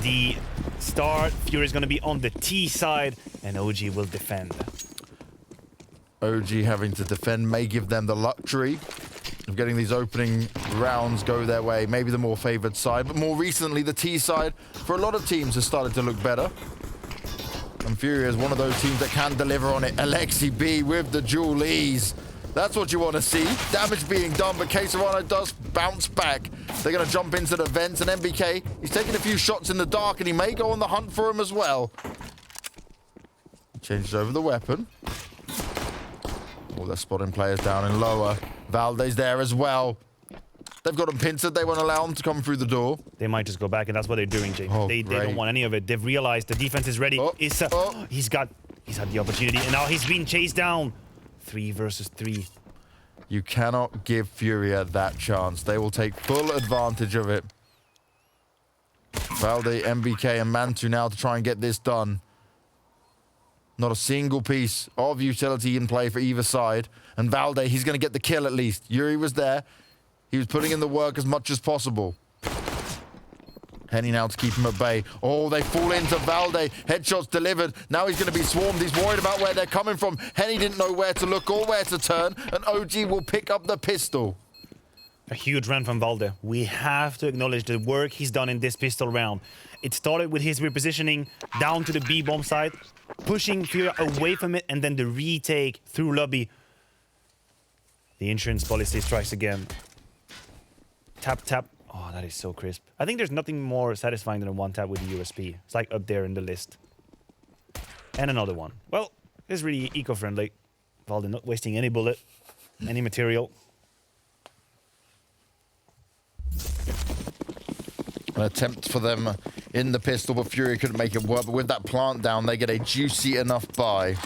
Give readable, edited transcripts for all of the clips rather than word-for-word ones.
the start. Furia is going to be on the T side, and OG will defend. OG having to defend may give them the luxury of getting these opening rounds go their way. Maybe the more favored side, but more recently the T side for a lot of teams has started to look better. And Furia is one of those teams that can deliver on it. Alexi B with the dual E's. That's what you want to see. Damage being done, but K-Serrano does bounce back. They're going to jump into the vents, and MBK, he's taking a few shots in the dark, and he may go on the hunt for him as well. He changes over the weapon. Oh, they're spotting players down in lower. Valde's there as well. They've got him pincered. They won't allow him to come through the door. They might just go back, and that's what they're doing, Jake. Oh, they don't want any of it. They've realized the defense is ready. He's had the opportunity, and now he's being chased down. 3 versus 3. You cannot give Furia that chance. They will take full advantage of it. Valde, MBK, and Mantu now to try and get this done. Not a single piece of utility in play for either side. And Valde, he's going to get the kill at least. Yuri was there. He was putting in the work as much as possible. Henny now to keep him at bay. Oh, they fall into Valde. Headshots delivered. Now he's going to be swarmed. He's worried about where they're coming from. Henny didn't know where to look or where to turn. And OG will pick up the pistol. A huge run from Valde. We have to acknowledge the work he's done in this pistol round. It started with his repositioning down to the B-bomb side, pushing Furia away from it, and then the retake through lobby. The insurance policy strikes again. Tap, tap. Oh, that is so crisp. I think there's nothing more satisfying than a one-tap with the USP. It's like up there in the list. And another one. Well, this is really eco-friendly. Valde not wasting any bullet, any material. An attempt for them in the pistol, but Furia couldn't make it work. But with that plant down, they get a juicy enough buy.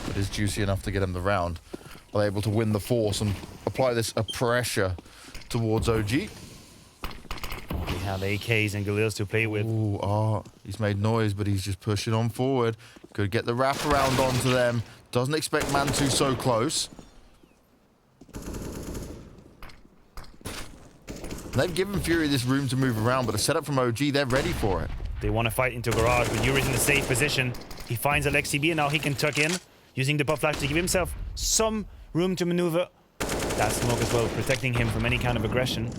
It is juicy enough to get him the round. Are they able to win the force and apply this pressure towards OG? They have AKs and Galils to play with. Ooh, he's made noise, but he's just pushing on forward. Could get the wraparound onto them. Doesn't expect Mantu so close. They've given Fury this room to move around, but a setup from OG, they're ready for it. They want to fight into garage, but Yuri's in a safe position. He finds Alexi B, and now he can tuck in, using the pop flash to give himself some room to maneuver. That smoke as well, protecting him from any kind of aggression.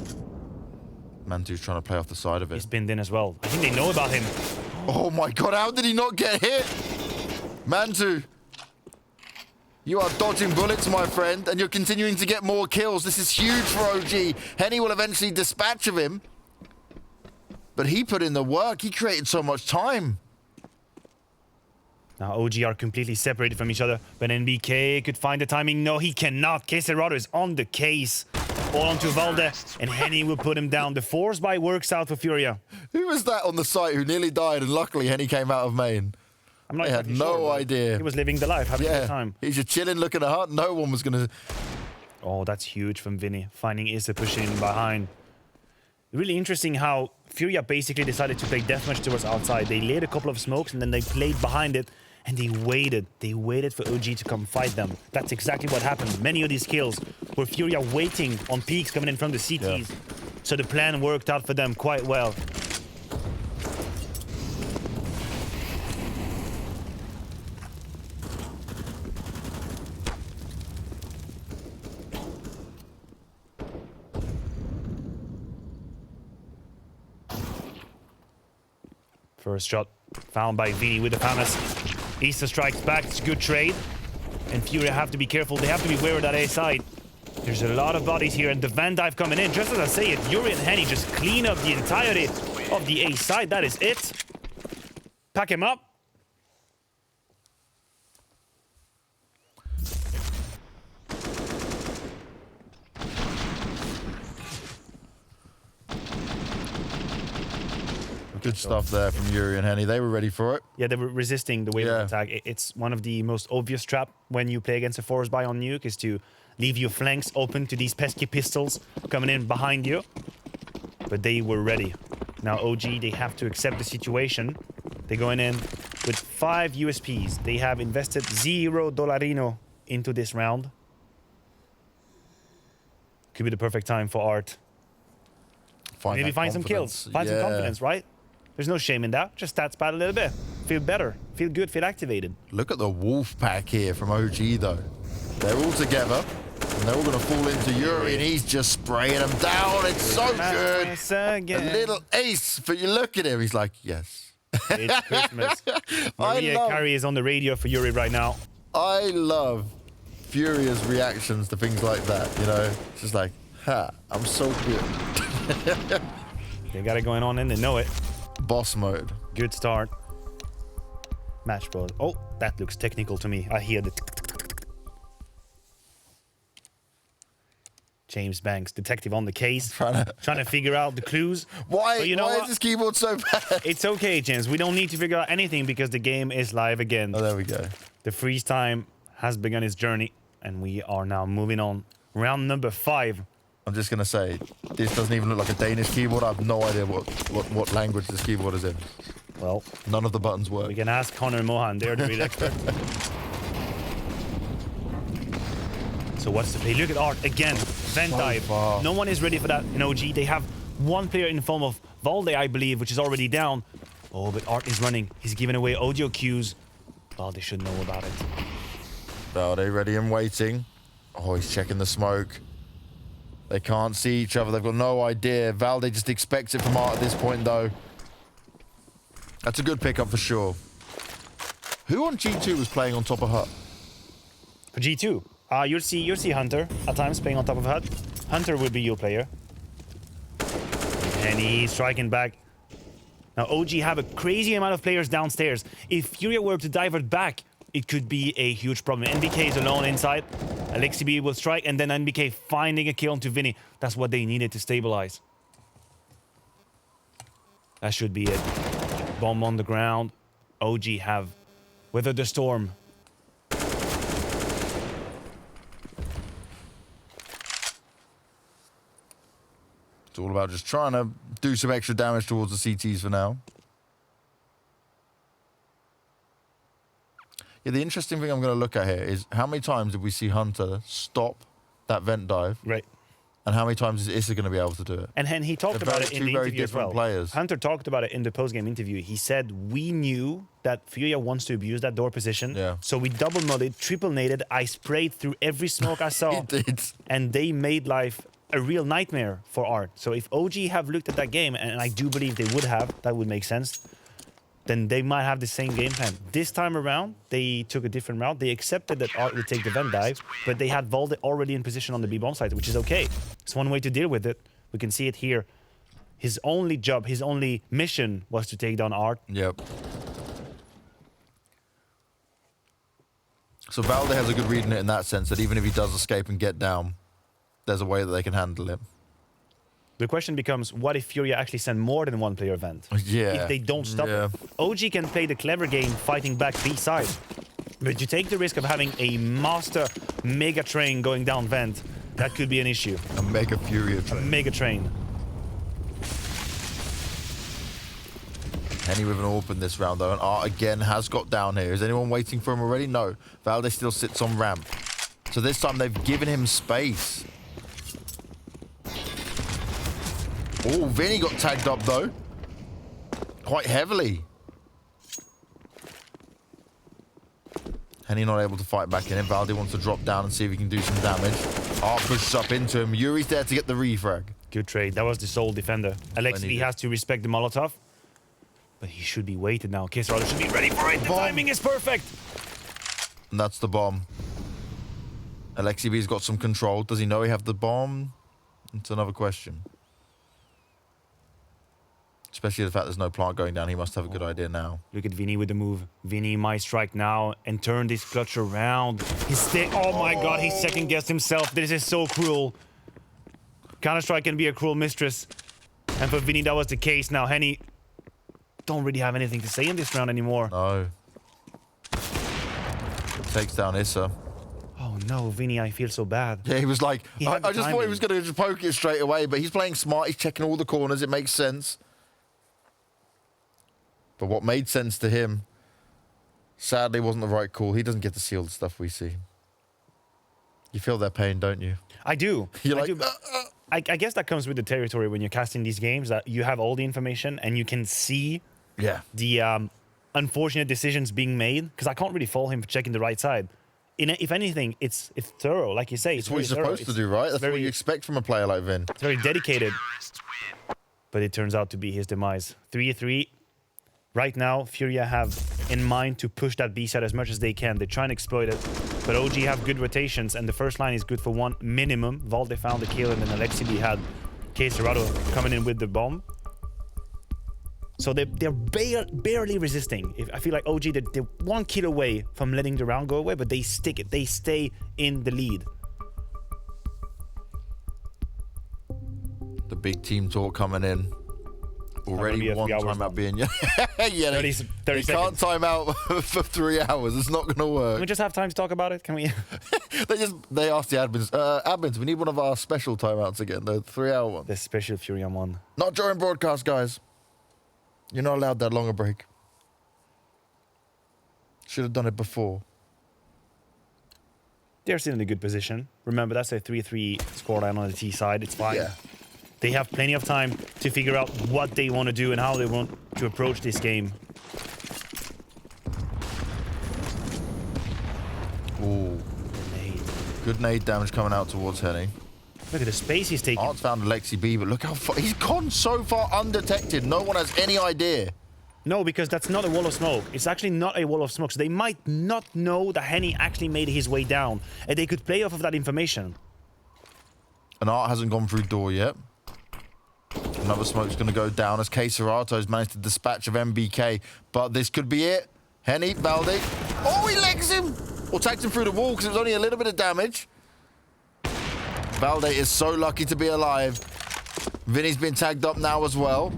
Mantu's trying to play off the side of it. He's pinned in as well. I think they know about him. Oh my god, how did he not get hit? Mantu, you are dodging bullets, my friend, and you're continuing to get more kills. This is huge for OG. Henny will eventually dispatch of him. But he put in the work. He created so much time. Now OG are completely separated from each other, but NBK could find the timing. No, he cannot. K-Serrano is on the case. All onto Valde, and Henny will put him down. The force buy works out for Furia. Who was that on the site who nearly died, and luckily Henny came out of main? I'm not They had no idea. He was living the life, having a good time. He's just chilling, looking at heart. No one was going to... Oh, that's huge from Vinny. Finding Issa pushing him behind. Really interesting how Furia basically decided to play deathmatch towards outside. They laid a couple of smokes, and then they played behind it. And they waited. They waited for OG to come fight them. That's exactly what happened. Many of these kills were Furia waiting on peaks coming in from the CTs. Yeah. So the plan worked out for them quite well. First shot found by Vini with the FAMAS. Issa strikes back. It's a good trade. And Furia have to be careful. They have to be aware of that A side. There's a lot of bodies here, and the Van Dive coming in. Just as I say it, Yuri and Henny just clean up the entirety of the A side. That is it. Pack him up. Good stuff there from Yuri and Henny. They were ready for it. Yeah, they were resisting the wave of attack. It's one of the most obvious trap when you play against a force buy on Nuke is to leave your flanks open to these pesky pistols coming in behind you. But they were ready. Now OG, they have to accept the situation. They're going in with 5 USPs. They have invested $0 into this round. Could be the perfect time for Art. Maybe find some kills. Find some confidence, right? There's no shame in that. Just stats pad a little bit. Feel better. Feel good. Feel activated. Look at the wolf pack here from OG, though. They're all together. And they're all going to fall into Yuri, and he's just spraying them down. It's so good. A little ace. But you look at him, he's like, yes. It's Christmas. Maria Carey is on the radio for Yuri right now. I love Furia's reactions to things like that, you know? It's just like, ha, I'm so good. They got it going on and they know it. Boss mode. Good start. Match ball. Oh, that looks technical to me. I hear the James Banks, detective on the case, trying to figure out the clues. Why? You know why is this keyboard so bad? It's okay, James. We don't need to figure out anything because the game is live again. Oh, there we go. The freeze time has begun its journey, and we are now moving on. Round number 5. I'm just going to say, this doesn't even look like a Danish keyboard. I have no idea what language this keyboard is in. Well, none of the buttons work. We can ask Connor and Mohan. They're the real expert. So what's the play? Look at Art again. Vent dive. Far. No one is ready for that in OG. They have one player in the form of Valde, I believe, which is already down. Oh, but Art is running. He's giving away audio cues. Valde should know about it. Valde ready and waiting. Oh, he's checking the smoke. They can't see each other. They've got no idea. Valde just expects it from Art at this point, though. That's a good pickup for sure. Who on G2 was playing on top of Hut? For G2? You'll see Hunter at times playing on top of Hut. Hunter would be your player. And he's striking back. Now OG have a crazy amount of players downstairs. If Furia were to divert back, it could be a huge problem. NBK is alone inside. Alexibi will strike, and then NBK finding a kill into Vinny. That's what they needed to stabilize. That should be it. Bomb on the ground. OG have weathered the storm. It's all about just trying to do some extra damage towards the CTs for now. Yeah, the interesting thing I'm going to look at here is how many times did we see Hunter stop that vent dive? Right. And how many times is Issa going to be able to do it? And he talked about it in the interview as well. Players. Hunter talked about it in the post-game interview. He said, we knew that Furia wants to abuse that door position. Yeah. So we double mudded, triple naded. I sprayed through every smoke I saw. He did. And they made life a real nightmare for Art. So if OG have looked at that game, and I do believe they would have, that would make sense, then they might have the same game plan. This time around, they took a different route. They accepted that Art would take the vent dive, but they had Valde already in position on the B-bomb side, which is okay. It's one way to deal with it. We can see it here. His only job, his only mission was to take down Art. Yep. So Valde has a good read in it in that sense, that even if he does escape and get down, there's a way that they can handle him. The question becomes, what if Furia actually send more than one player vent? Yeah. If they don't stop it. OG can play the clever game fighting back B side. But you take the risk of having a master mega train going down vent. That could be an issue. A mega Furia train. A mega train. Henny with an AWP in this round though, and Art again has got down here. Is anyone waiting for him already? No. Valde still sits on ramp. So this time they've given him space. Oh, Vinny got tagged up though. Quite heavily. Henny not able to fight back in it. Valde wants to drop down and see if he can do some damage. Art pushes up into him. Yuri's there to get the refrag. Good trade. That was the sole defender. Alexi has to respect the Molotov. But he should be weighted now. Kisser should be ready for it. The timing is perfect. And that's the bomb. Alexi B's got some control. Does he know he have the bomb? It's another question. Especially the fact there's no plant going down. He must have a good idea now. Look at Vinny with the move. Vinny might strike now and turn this clutch around. His stick. Oh my god, he second-guessed himself. This is so cruel. Counter-Strike can be a cruel mistress. And for Vinny, that was the case. Now, Henny don't really have anything to say in this round anymore. No. Takes down Issa. Oh no, Vinny, I feel so bad. Yeah, he was like, I just thought he was going to just poke it straight away, but he's playing smart. He's checking all the corners. It makes sense. But what made sense to him, sadly, wasn't the right call. He doesn't get to see all the stuff we see. You feel their pain, don't you? I do. You're I like, do. I guess that comes with the territory when you're casting these games, that you have all the information and you can see yeah. the unfortunate decisions being made, because I can't really fault him for checking the right side. If anything, it's thorough, like you say. It's what you're very thorough. supposed to do, right? That's what you expect from a player like Vin. It's very dedicated. But it turns out to be his demise. 3-3. Right now, Furia have in mind to push that B side as much as they can. They try and exploit it. But OG have good rotations, and the first line is good for one minimum. Valde found the kill, and then Alexi had Caserado coming in with the bomb. So they're barely resisting. I feel like OG, they're 1 kill away from letting the round go away, but they stick it. They stay in the lead. The big team talk coming in. Already one timeout being... yeah, 30 they can't time out for 3 hours. It's not going to work. Can we just have time to talk about it? Can we? They asked the admins, admins, we need one of our special timeouts again, the 3-hour one. The special Furia one. Not during broadcast, guys. You're not allowed that longer break. Should have done it before. They're still in a good position. Remember, that's a 3-3 scoreline on the T side. It's fine. Yeah. They have plenty of time to figure out what they want to do and how they want to approach this game. Ooh. Nade. Good nade damage coming out towards Henny. Look at the space he's taking. Art's found Alexi B, but look how far... He's gone so far undetected. No one has any idea. No, because that's not a wall of smoke. It's actually not a wall of smoke. So they might not know that Henny actually made his way down. And they could play off of that information. And Art hasn't gone through door yet. Another smoke's going to go down as Caserato's managed to dispatch of MBK. But this could be it. Henny, Valde. Oh, he legs him! Or tagged him through the wall because it was only a little bit of damage. Valde is so lucky to be alive. Vinny's been tagged up now as well.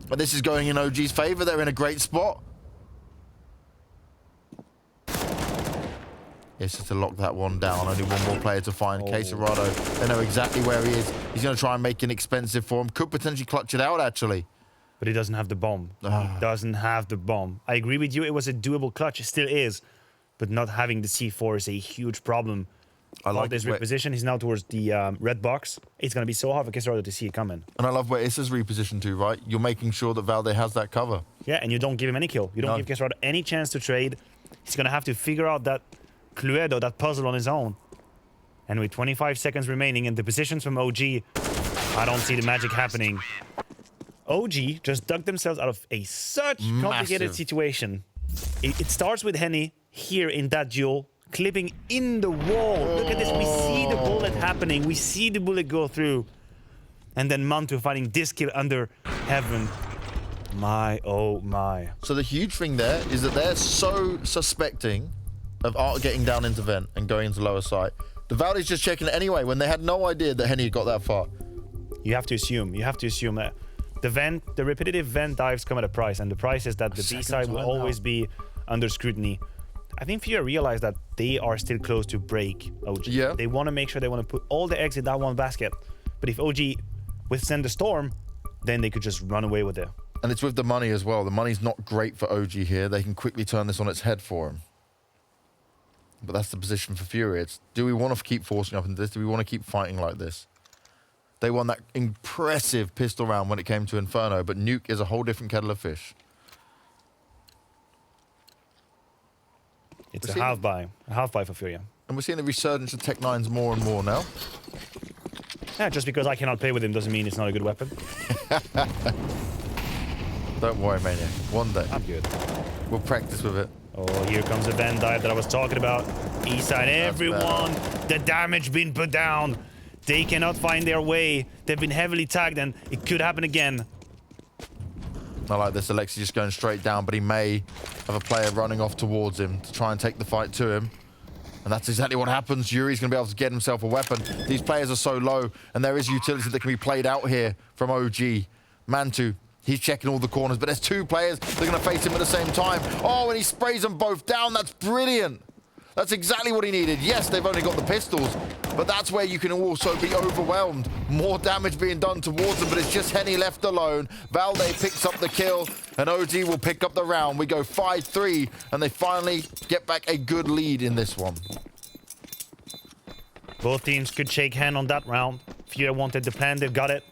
But this is going in OG's favor. They're in a great spot. Yes, just to lock that one down. Only one more player to find. Oh. Caserado, they know exactly where he is. He's going to try and make it expensive for him. Could potentially clutch it out, actually. But he doesn't have the bomb. He doesn't have the bomb. I agree with you. It was a doable clutch. It still is. But not having the C4 is a huge problem. I like this reposition. He's now towards the red box. It's going to be so hard for Caserado to see it coming. And I love where Issa's repositioned to, right? You're making sure that Valde has that cover. Yeah, and you don't give him any kill. You don't give Caserado any chance to trade. He's going to have to figure out that Cluedo, that puzzle on his own. And with 25 seconds remaining and the positions from OG, I don't see the magic happening. OG just dug themselves out of such complicated situation. It starts with Henny here in that duel, clipping in the wall. Look at this. We see the bullet happening. We see the bullet go through. And then Mantu finding this kill under heaven. My, oh my. So the huge thing there is that they're so suspecting of Art getting down into vent and going into lower site. The Valde's just checking it anyway when they had no idea that Henny had got that far. You have to assume that the repetitive vent dives come at a price, and the price is that the B side will always be under scrutiny. I think Furia realized that they are still close to break OG. Yeah. They want to make sure they want to put all the eggs in that one basket. But if OG withstand the storm, then they could just run away with it. And it's with the money as well. The money's not great for OG here. They can quickly turn this on its head for him. But that's the position for Furia. It's, do we want to keep forcing up into this? Do we want to keep fighting like this? They won that impressive pistol round when it came to Inferno, but Nuke is a whole different kettle of fish. It's a half buy for Furia. And we're seeing the resurgence of Tech 9s more and more now. Yeah, just because I cannot play with him doesn't mean it's not a good weapon. Don't worry, Maniac. One day. I'm good. We'll practice with it. Oh, here comes the Van dive that I was talking about. East side, everyone. The damage being put down. They cannot find their way. They've been heavily tagged, and it could happen again. I like this. Alexi just going straight down, but he may have a player running off towards him to try and take the fight to him. And that's exactly what happens. Yuri's going to be able to get himself a weapon. These players are so low, and there is utility that can be played out here from OG. Mantu, he's checking all the corners, but there's two players. They're going to face him at the same time. Oh, and he sprays them both down. That's brilliant. That's exactly what he needed. Yes, they've only got the pistols, but that's where you can also be overwhelmed. More damage being done towards them, but it's just Henny left alone. Valde picks up the kill, and OG will pick up the round. We go 5-3, and they finally get back a good lead in this one. Both teams could shake hand on that round. Furia wanted the plan, they've got it.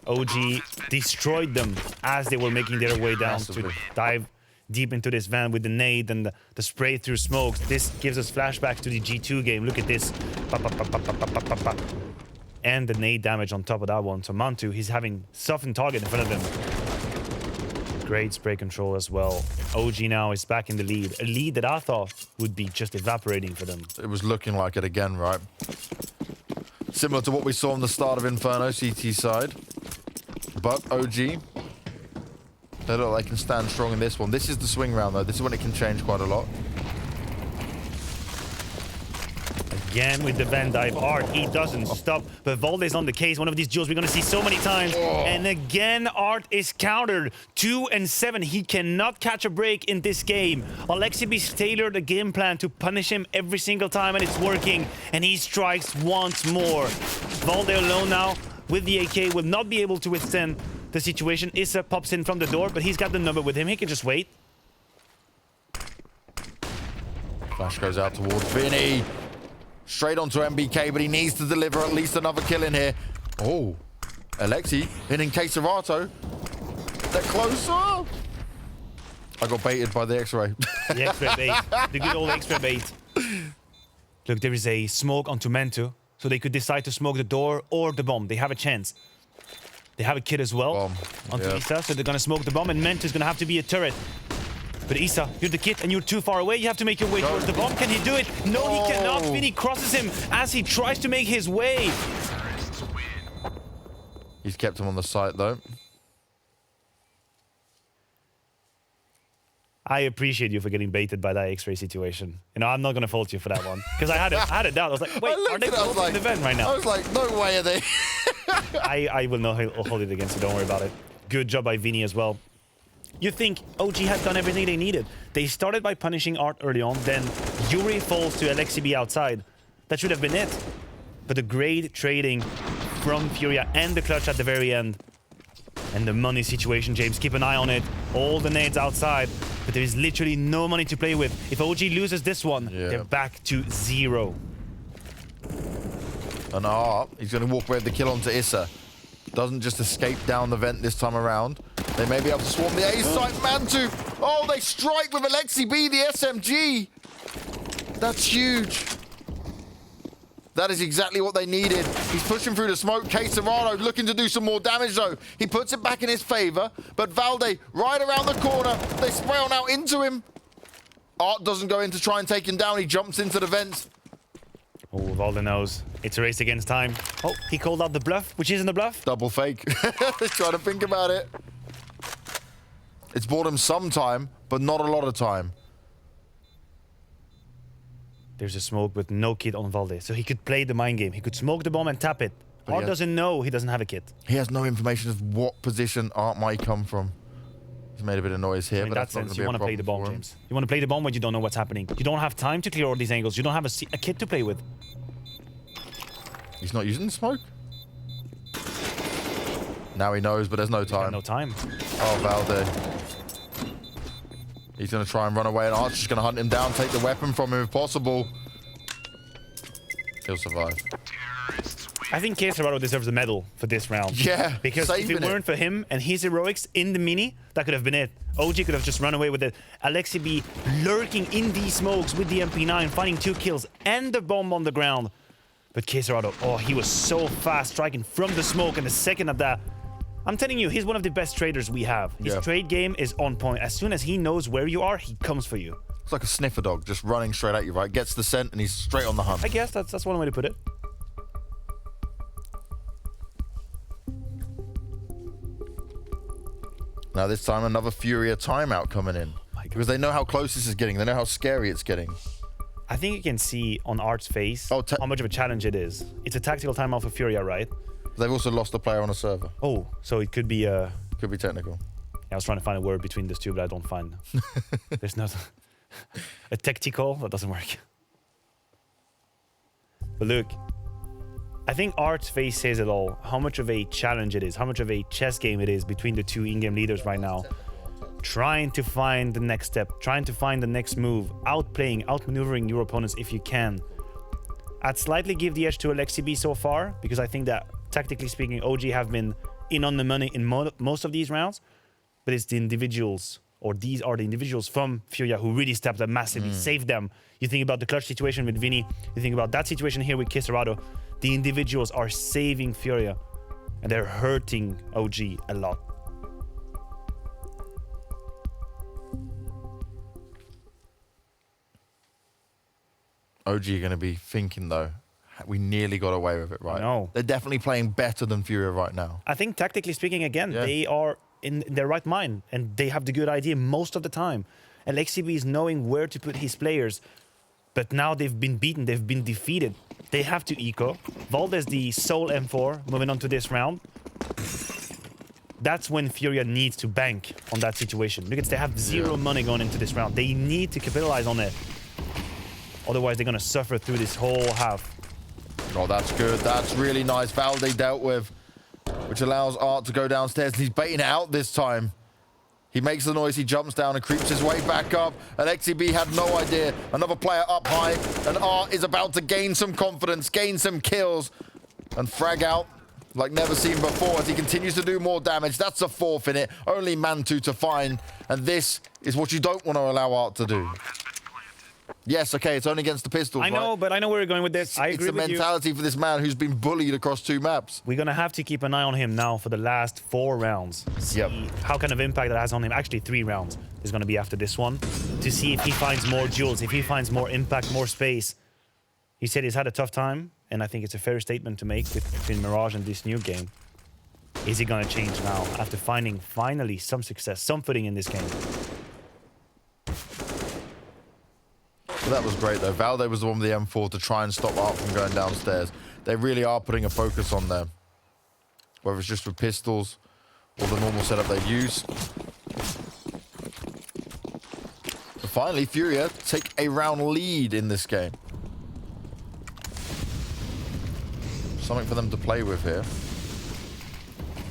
OG destroyed them as they were making their way down to dive deep into this van with the nade and the spray through smokes. This gives us flashbacks to the G2 game. Look at this. Pa, pa, pa, pa, pa, pa, pa, pa. And the nade damage on top of that one. So Mantu, he's having softened target in front of him. Great spray control as well. OG now is back in the lead. A lead that I thought would be just evaporating for them. It was looking like it again, right? Similar to what we saw on the start of Inferno, CT side. But OG, they look like they can stand strong in this one. This is the swing round, though. This is when it can change quite a lot. Again with the Van dive art, he doesn't stop. But Valde's on the case. One of these duels we're going to see so many times. And again, Art is countered. 2 and 7. He cannot catch a break in this game. Alexibis tailored a game plan to punish him every single time, and it's working. And he strikes once more. Valde alone now with the AK will not be able to withstand the situation. Issa pops in from the door, but he's got the number with him. He can just wait. Flash goes out towards Vinny. Straight onto MBK, but he needs to deliver at least another kill in here. Oh, Alexi hitting Caserato. They're closer. I got baited by the X-ray. The X-ray bait. The good old X-ray bait. Look, there is a smoke onto Mantu, so they could decide to smoke the door or the bomb. They have a chance. They have a kid as well onto Issa, so they're going to smoke the bomb, and Mantu's going to have to be a turret. But Issa, you're the kid and you're too far away. You have to make your way towards the bomb. Can he do it? No, he cannot. Vinny crosses him as he tries to make his way. He's kept him on the site, though. I appreciate you for getting baited by that X-ray situation. You know, I'm not going to fault you for that one. Because I had a doubt. I was like, wait, are they closing the vent right now? I was like, no way are they. I will not hold it against you. Don't worry about it. Good job by Vinny as well. You think OG had done everything they needed. They started by punishing Art early on, then Yuri falls to Alexibi outside. That should have been it. But the great trading from Furia and the clutch at the very end. And the money situation, James, keep an eye on it. All the nades outside, but there is literally no money to play with. If OG loses this one, they're back to 0. And Art, he's going to walk away with the kill onto Issa. Doesn't just escape down the vent this time around. They may be able to swarm the A site. Mantu. Oh, they strike with Alexi B, the SMG. That's huge. That is exactly what they needed. He's pushing through the smoke. Caserato looking to do some more damage, though. He puts it back in his favor. But Valde, right around the corner. They spray on out into him. Art doesn't go in to try and take him down. He jumps into the vents. Oh, Valde knows. It's a race against time. Oh, he called out the bluff, which isn't a bluff. Double fake. Trying to think about it. It's bought him some time, but not a lot of time. There's a smoke with no kit on Valde, so he could play the mind game. He could smoke the bomb and tap it. Art doesn't know he doesn't have a kit. He has no information of what position Art might come from. He's made a bit of noise here, in but that that's not sense, going to be you want to play the bomb, James. You want to play the bomb when you don't know what's happening. You don't have time to clear all these angles. You don't have a kit to play with. He's not using the smoke. Now he knows, but there's no time. No time. Oh, Valde. He's going to try and run away, and Art's just going to hunt him down, take the weapon from him if possible. He'll survive. I think Caserato deserves a medal for this round. Yeah, because if it weren't for him and his heroics in the mini, that could have been it. OG could have just run away with it. Alexi B lurking in these smokes with the MP9, finding 2 kills and the bomb on the ground. But Caserato, oh, he was so fast striking from the smoke, and the second of that, I'm telling you, he's one of the best traders we have. His trade game is on point. As soon as he knows where you are, he comes for you. It's like a sniffer dog, just running straight at you, right? Gets the scent, and he's straight on the hunt. I guess that's one way to put it. Now this time, another Furia timeout coming in. Because they know how close this is getting. They know how scary it's getting. I think you can see on Art's face how much of a challenge it is. It's a tactical timeout for Furia, right? They've also lost a player on a server. Oh, so it could be Could be technical. I was trying to find a word between those two, but I don't find. There's not a tactical. That doesn't work. But look, I think Art's face says it all. How much of a challenge it is. How much of a chess game it is between the two in-game leaders right now. Trying to find the next step. Trying to find the next move. Outplaying, outmaneuvering your opponents if you can. I'd slightly give the edge to LXCB so far, because I think that, tactically speaking, OG have been in on the money in most of these rounds. But it's the individuals, or these are the individuals from Furia who really stepped up massively, saved them. You think about the clutch situation with Vinny, you think about that situation here with Kisserado. The individuals are saving Furia, and they're hurting OG a lot. OG are going to be thinking, though, we nearly got away with it, right? No. They're definitely playing better than Furia right now. I think tactically speaking, again, they are in their right mind, and they have the good idea most of the time. And LXCB is knowing where to put his players, but now they've been beaten, they've been defeated. They have to eco. Valdez, the sole M4, moving on to this round. That's when Furia needs to bank on that situation, because they have zero money going into this round. They need to capitalize on it. Otherwise, they're going to suffer through this whole half. Oh, that's good. That's really nice. Valde dealt with, which allows Art to go downstairs. And he's baiting it out this time. He makes the noise. He jumps down and creeps his way back up. And XCB had no idea. Another player up high. And Art is about to gain some confidence, gain some kills, and frag out like never seen before as he continues to do more damage. That's a fourth in it. Only Mantu to find. And this is what you don't want to allow Art to do. Yes, okay, it's only against the pistols, I know, right? But I know where you're going with this. I agree with you. It's the mentality for this man who's been bullied across 2 maps. We're going to have to keep an eye on him now for the last 4 rounds. See how kind of impact that has on him. Actually, 3 rounds is going to be after this one. To see if he finds more duels, if he finds more impact, more space. He said he's had a tough time, and I think it's a fair statement to make between Mirage and this new game. Is he going to change now after finding finally some success, some footing in this game? Well, that was great, though. Valde was the one with the M4 to try and stop Art from going downstairs. They really are putting a focus on them. Whether it's just with pistols or the normal setup they use. But finally, Furia take a round lead in this game. Something for them to play with here.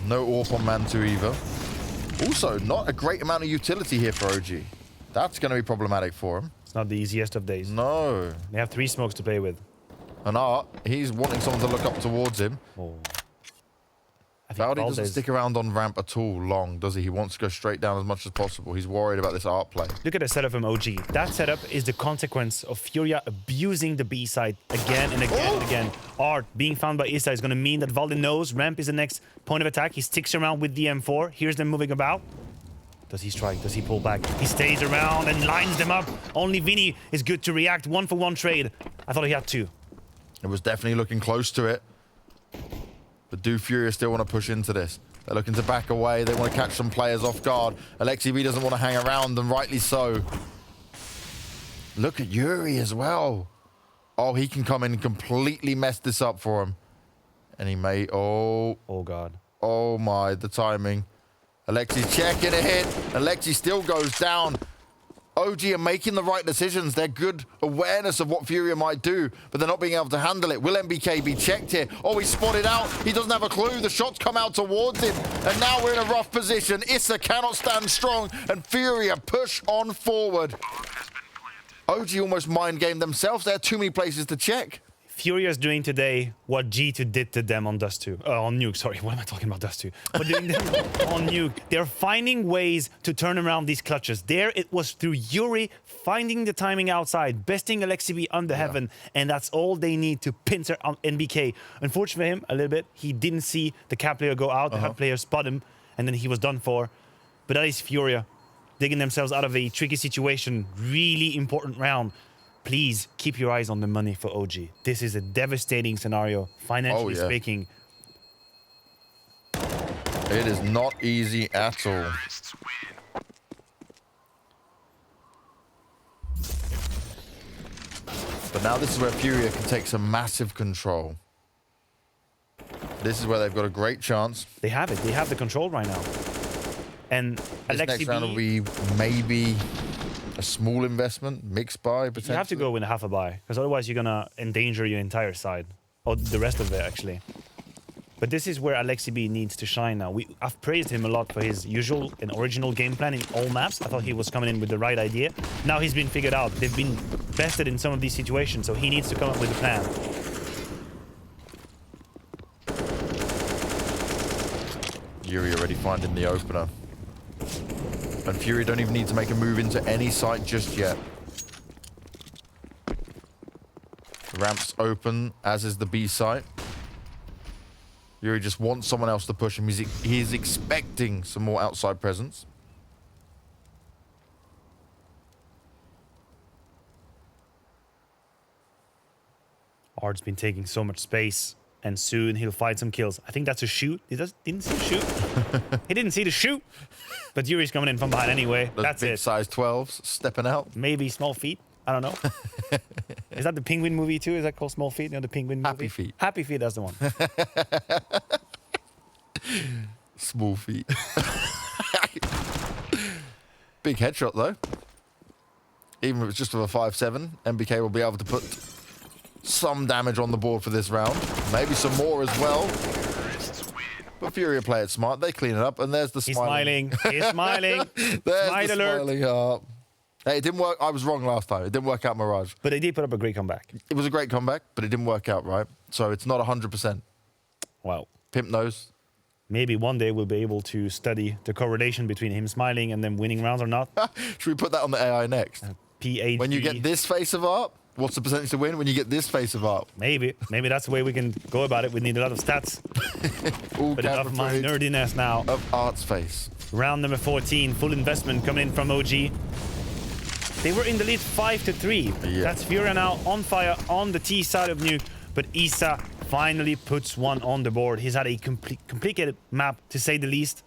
No AWP on Mantu either. Also, not a great amount of utility here for OG. That's going to be problematic for him. It's not the easiest of days. No. They have 3 smokes to play with. And Art, he's wanting someone to look up towards him. Oh. Valde doesn't stick around on ramp at all long, does he? He wants to go straight down as much as possible. He's worried about this Art play. Look at the setup from OG. That setup is the consequence of Furia abusing the B side again and again and again. Art being found by Issa is going to mean that Valde knows ramp is the next point of attack. He sticks around with the M4. Here's them moving about. Does he strike? Does he pull back? He stays around and lines them up. Only Vinny is good to react. 1-for-1 trade. I thought he had 2. It was definitely looking close to it. But do Furia still want to push into this? They're looking to back away. They want to catch some players off guard. LXCB doesn't want to hang around, and rightly so. Look at Yuri as well. Oh, he can come in and completely mess this up for him. And he may... Oh. Oh, God. Oh, my. The timing. Alexi's checking a hit. Alexi still goes down. OG are making the right decisions. They're good awareness of what Furia might do, but they're not being able to handle it. Will MBK be checked here? Oh, he's spotted out. He doesn't have a clue. The shots come out towards him, and now we're in a rough position. Issa cannot stand strong, and Furia push on forward. OG almost mind gamed themselves. There are too many places to check. Furia is doing today what G2 did to them on Dust 2. On Nuke, sorry. What am I talking about, Dust 2? But doing them on Nuke. They're finding ways to turn around these clutches. There it was through Yuri finding the timing outside, besting LXCB under heaven, and that's all they need to pincer on NBK. Unfortunately for him, a little bit, he didn't see the cap player go out, the cap player spot him, and then he was done for. But that is Furia digging themselves out of a tricky situation. Really important round. Please keep your eyes on the money for OG. This is a devastating scenario, financially speaking. It is not easy at all. But now this is where Furia can take some massive control. This is where they've got a great chance. They have it. They have the control right now. And this next round will be maybe a small investment, mixed buy, potentially. You have to go with a half a buy, because otherwise you're going to endanger your entire side. Or the rest of it, actually. But this is where LXCB needs to shine now. I've praised him a lot for his usual and original game plan in all maps. I thought he was coming in with the right idea. Now he's been figured out. They've been bested in some of these situations, so he needs to come up with a plan. Furia already finding the opener. And Furia don't even need to make a move into any site just yet. The ramp's open, as is the B site. Furia just wants someone else to push him. He's expecting some more outside presence. Ard's been taking so much space, and soon he'll find some kills. I think that's a shoot. He didn't see the shoot. He didn't see the shoot. But Yuri's coming in from behind anyway. Those That's big it. size 12s stepping out. Maybe Small Feet. I don't know. Is that the Penguin movie too? Is that called Small Feet? You know, the Penguin movie? Happy Feet. Happy Feet, that's the one. Small feet. Big headshot though. Even if it's just with a 5-7, MBK will be able to put some damage on the board for this round. Maybe some more as well. But Furia play it smart. They clean it up, and there's the smiling. He's smiling. There's Smile the alert. smiling heart. Hey, it didn't work. I was wrong last time. It didn't work out, Mirage. But they did put up a great comeback. It was a great comeback, but it didn't work out right. So it's not 100%. Wow. Pimp knows. Maybe one day we'll be able to study the correlation between him smiling and them winning rounds or not. Should we put that on the AI next? PhD. When you get this face of art, what's the percentage to win when you get this face of art? Maybe that's the way we can go about it. We need a lot of stats. All But enough of my nerdiness now. of Art's face. Round number 14, full investment coming in from OG. They were in the lead 5-3. Yeah. That's Furia now on fire on the T side of Nuke. But Isa finally puts one on the board. He's had a complicated map, to say the least.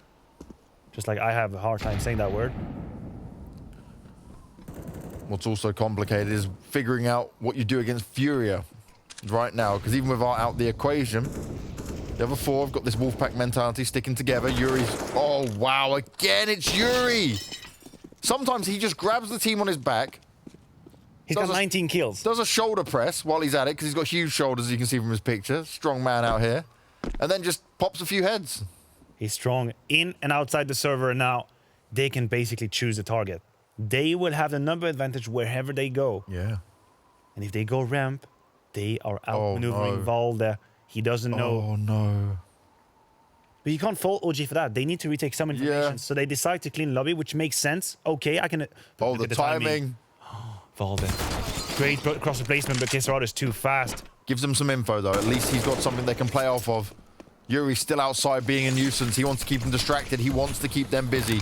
Just like I have a hard time saying that word. What's also complicated is figuring out what you do against Furia right now. Because even with Art out the equation, the other four have got this Wolfpack mentality sticking together. Yuri's... Oh, wow. Again, it's Yuri. Sometimes he just grabs the team on his back. He's got 19 kills. Does a shoulder press while he's at it, because he's got huge shoulders, as you can see from his picture. Strong man out here. And then just pops a few heads. He's strong in and outside the server, and now they can basically choose the target. They will have the number advantage wherever they go. Yeah. And if they go ramp, they are outmaneuvering Valde. He doesn't know. Oh, no. But you can't fault OG for that. They need to retake some information. Yeah. So they decide to clean lobby, which makes sense. Okay, I can... Oh, look the at timing. Valde. Great cross replacement, but Kisserad is too fast. Gives him some info, though. At least he's got something they can play off of. Yuri's still outside being a nuisance. He wants to keep them distracted. He wants to keep them busy.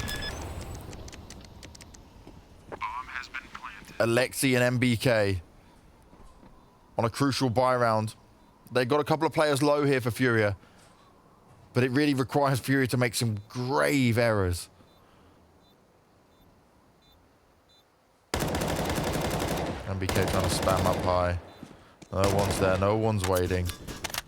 Alexi and MBK on a crucial buy round. They've got a couple of players low here for Furia, but it really requires Furia to make some grave errors. MBK trying to spam up high. No one's there. No one's waiting.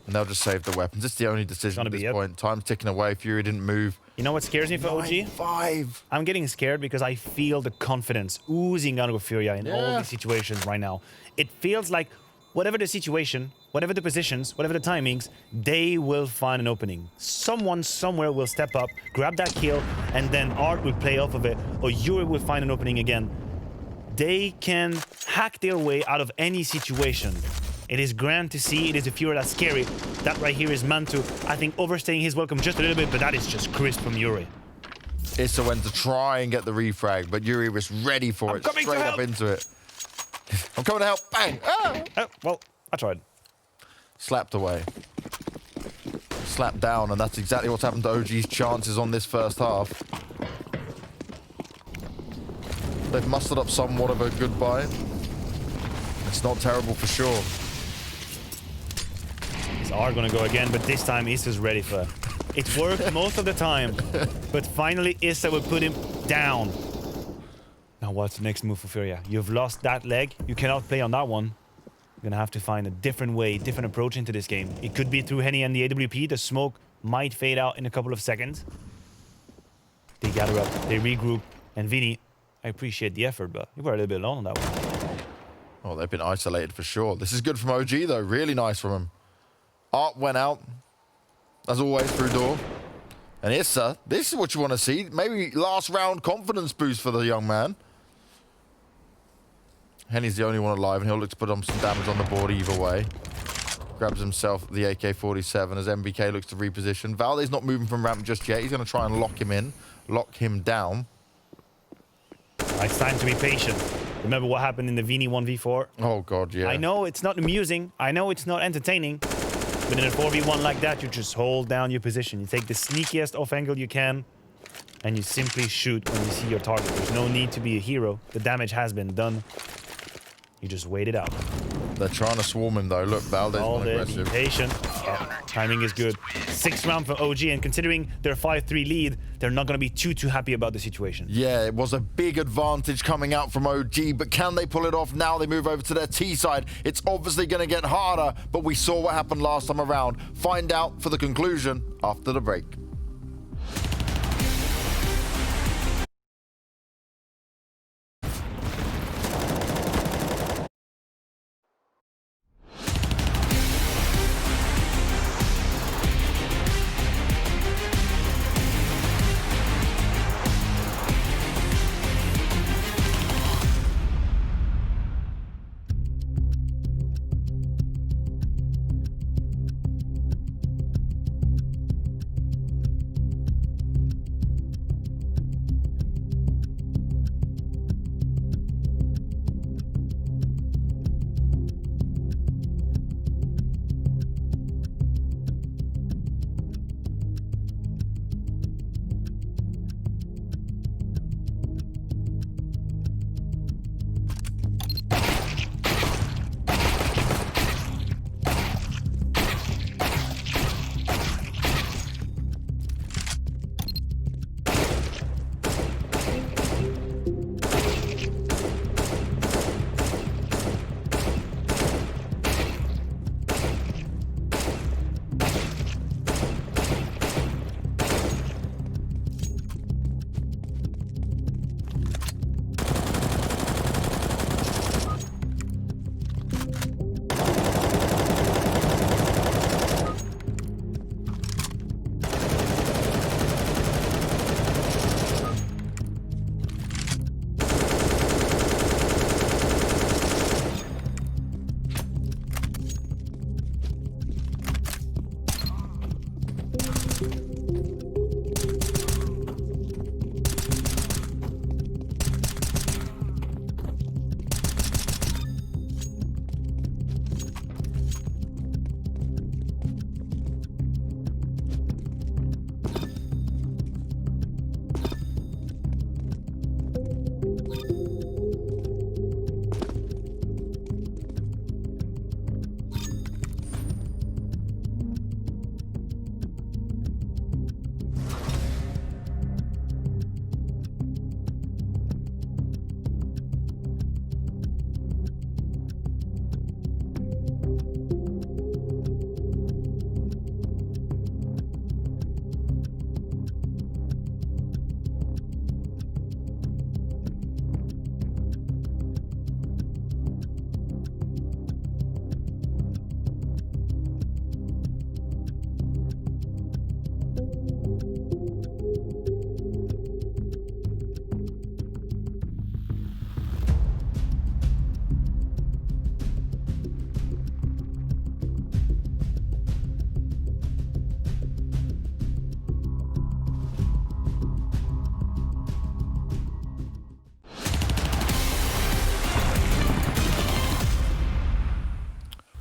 And they'll just save the weapons. It's the only decision at this point. Time's ticking away. Fury didn't move. You know what scares me for OG? 9-5. I'm getting scared because I feel the confidence oozing out of Furia in all these situations right now. It feels like whatever the situation, whatever the positions, whatever the timings, they will find an opening. Someone somewhere will step up, grab that kill, and then Art will play off of it, or Yuri will find an opening again. They can hack their way out of any situation. It is grand to see. It is a Fury that's scary. That right here is Mantu, I think, overstaying his welcome just a little bit, but that is just crisp from Yuri. Issa went to try and get the refrag, but Yuri was ready for it. Straight up into it. I'm coming to help. Bang! Ah! Oh, well, I tried. Slapped away. Slapped down, and that's exactly what's happened to OG's chances on this first half. They've mustered up somewhat of a goodbye. It's not terrible for sure. It's R gonna go again, but this time Issa's ready for it. It's worked most of the time, but finally Issa will put him down. Now what's the next move for Furia? You've lost that leg. You cannot play on that one. You're gonna have to find a different way, different approach into this game. It could be through Henny and the AWP. The smoke might fade out in a couple of seconds. They gather up, they regroup, and Vinny, I appreciate the effort, but you were a little bit alone on that one. Oh, they've been isolated for sure. This is good from OG, though. Really nice from him. Art went out, as always, through door. And Issa, this is what you want to see. Maybe last round confidence boost for the young man. Henny's the only one alive, and he'll look to put on some damage on the board either way. grabs himself the AK-47 as MBK looks to reposition. Valde's not moving from ramp just yet. He's going to try and lock him in, lock him down. It's time to be patient. Remember what happened in the Vini 1v4? Oh, God, yeah. I know it's not amusing. I know it's not entertaining. But in a 4v1 like that, you just hold down your position. You take the sneakiest off angle you can, and you simply shoot when you see your target. There's no need to be a hero. The damage has been done. You just wait it out. They're trying to swarm him, though. Look, Valde's not aggressive. Be patient. Timing is good. 6th round for OG, and considering their 5-3 lead, they're not going to be too happy about the situation. Yeah, it was a big advantage coming out from OG, but can they pull it off now? They move over to their T side. It's obviously going to get harder, but we saw what happened last time around. Find out for the conclusion after the break.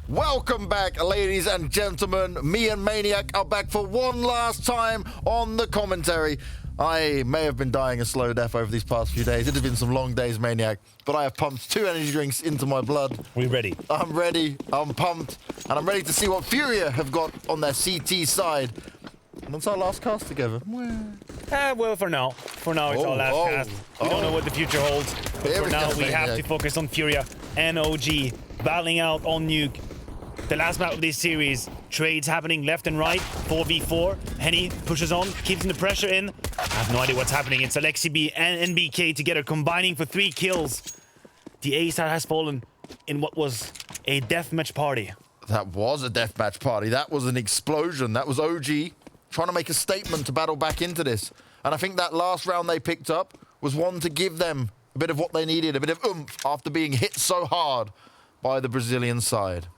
Welcome back, ladies and gentlemen. Me and Maniac are back for one last time on the commentary. I may have been dying a slow death over these past few days. It has been some long days, Maniac, but I have pumped 2 energy drinks into my blood. We're ready. I'm ready, I'm pumped, and I'm ready to see what Furia have got on their CT side. What's our last cast together? Well, for now it's our last cast. We don't know what the future holds, but for now we have to focus on Furia and OG battling out on NUKE. The last map of this series, trades happening left and right, 4v4. Henny pushes on, keeps the pressure in. I have no idea what's happening. It's Alexi B and NBK together combining for 3 kills. The A side has fallen in what was a deathmatch party. That was a deathmatch party. That was an explosion. That was OG trying to make a statement to battle back into this. And I think that last round they picked up was one to give them a bit of what they needed, a bit of oomph after being hit so hard by the Brazilian side.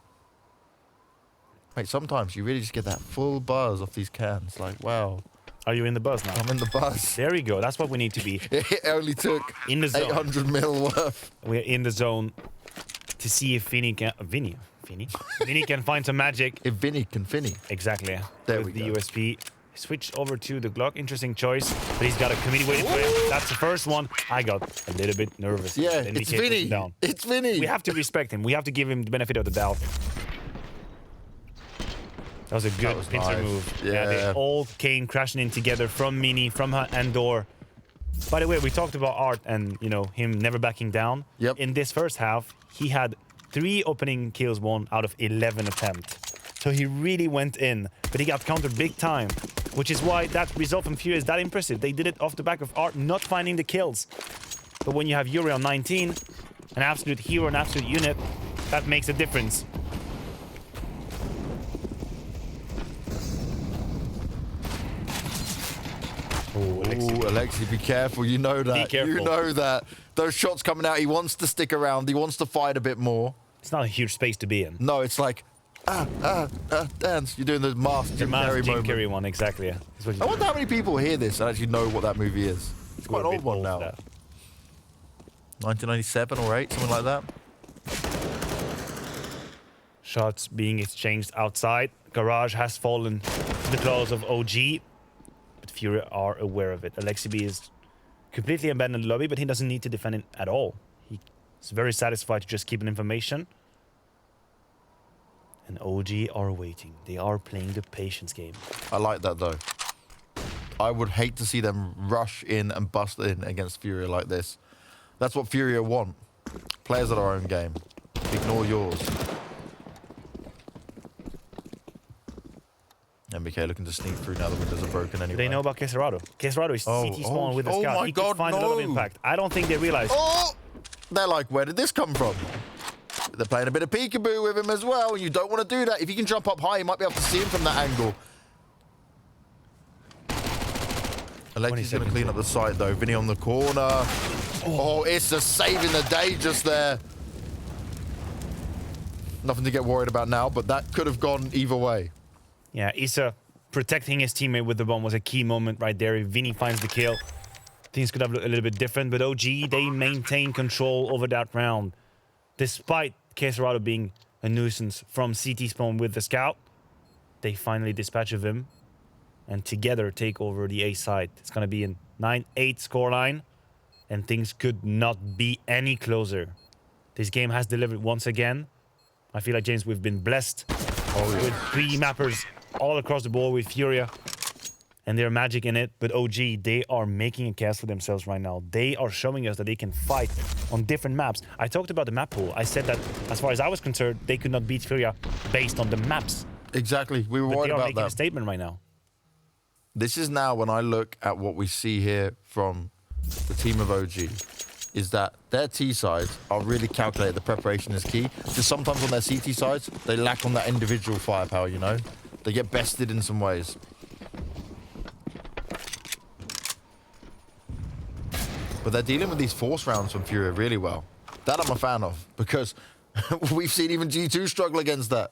Mate, sometimes you really just get that full buzz off these cans. Like, wow. Are you in the buzz now? I'm in the buzz. There we go. That's what we need to be. It only took In the zone. 800 mil worth. We're in the zone to see if Vinny can find some magic. If Vinny can Finny. Exactly. There with we the go. USP. Switch over to the Glock. Interesting choice. But he's got a committee waiting for him. That's the first one. I got a little bit nervous. Yeah, The it's indicator was Vinny. down. It's Vinny. We have to respect him. We have to give him the benefit of the doubt. That was a good was pincer nice. move. Yeah. They all came crashing in together from Mini, from Andor. By the way, we talked about Art and, you know, him never backing down. Yep. In this first half, he had 3 opening kills won out of 11 attempts. So he really went in, but he got countered big time, which is why that result from Furia is that impressive. They did it off the back of Art not finding the kills. But when you have Yuri on 19, an absolute hero, an absolute unit, that makes a difference. Oh, Alexi, be careful. You know that. Be careful. You know that. Those shots coming out, he wants to stick around. He wants to fight a bit more. It's not a huge space to be in. No, it's like, dance. You're doing the mask The Jim mask Carrey Jim moment. Carrey one, exactly. Yeah. That's what he's I wonder how many people hear this and actually know what that movie is. It's quite an We're a old bit one old now. for that. 1997 or 8, something like that. Shots being exchanged outside. Garage has fallen to the claws of OG. But Fury are aware of it. Alexi B is completely abandoned the lobby, but he doesn't need to defend it at all. He's very satisfied to just keep an information. And OG are waiting. They are playing the patience game. I like that though. I would hate to see them rush in and bust in against Furia like this. That's what Furia want. Players at our own game. Ignore yours. MBK looking to sneak through now the windows are broken anyway. They know about Queserado. Queserado is CT spawn with a oh scout. my He God, could find a lot of no. impact. I don't think they realize. Oh! They're like, where did this come from? They're playing a bit of peekaboo with him as well. You don't want to do that. If you can jump up high, you might be able to see him from that angle. Alexi's going to clean up the site, though. Vinny on the corner. Oh, Issa saving the day just there. Nothing to get worried about now, but that could have gone either way. Yeah, Issa protecting his teammate with the bomb was a key moment right there. If Vinny finds the kill, things could have looked a little bit different, but OG, they maintain control over that round. Despite Queserado being a nuisance from CT spawn with the scout, they finally dispatch of him and together take over the A side. It's going to be a 9-8 scoreline, and things could not be any closer. This game has delivered once again. I feel like, James, we've been blessed with 3 mappers all across the board with Furia. And they're magic in it, but OG, they are making a case for themselves right now. They are showing us that they can fight on different maps. I talked about the map pool. I said that, as far as I was concerned, they could not beat Furia based on the maps. Exactly. We were But worried they are about making a that. statement right now. This is now when I look at what we see here from the team of OG, is that their T sides are really calculated. The preparation is key. Just sometimes on their CT sides, they lack on that individual firepower, you know? They get bested in some ways. But they're dealing with these force rounds from Furia really well. That I'm a fan of, because we've seen even G2 struggle against that.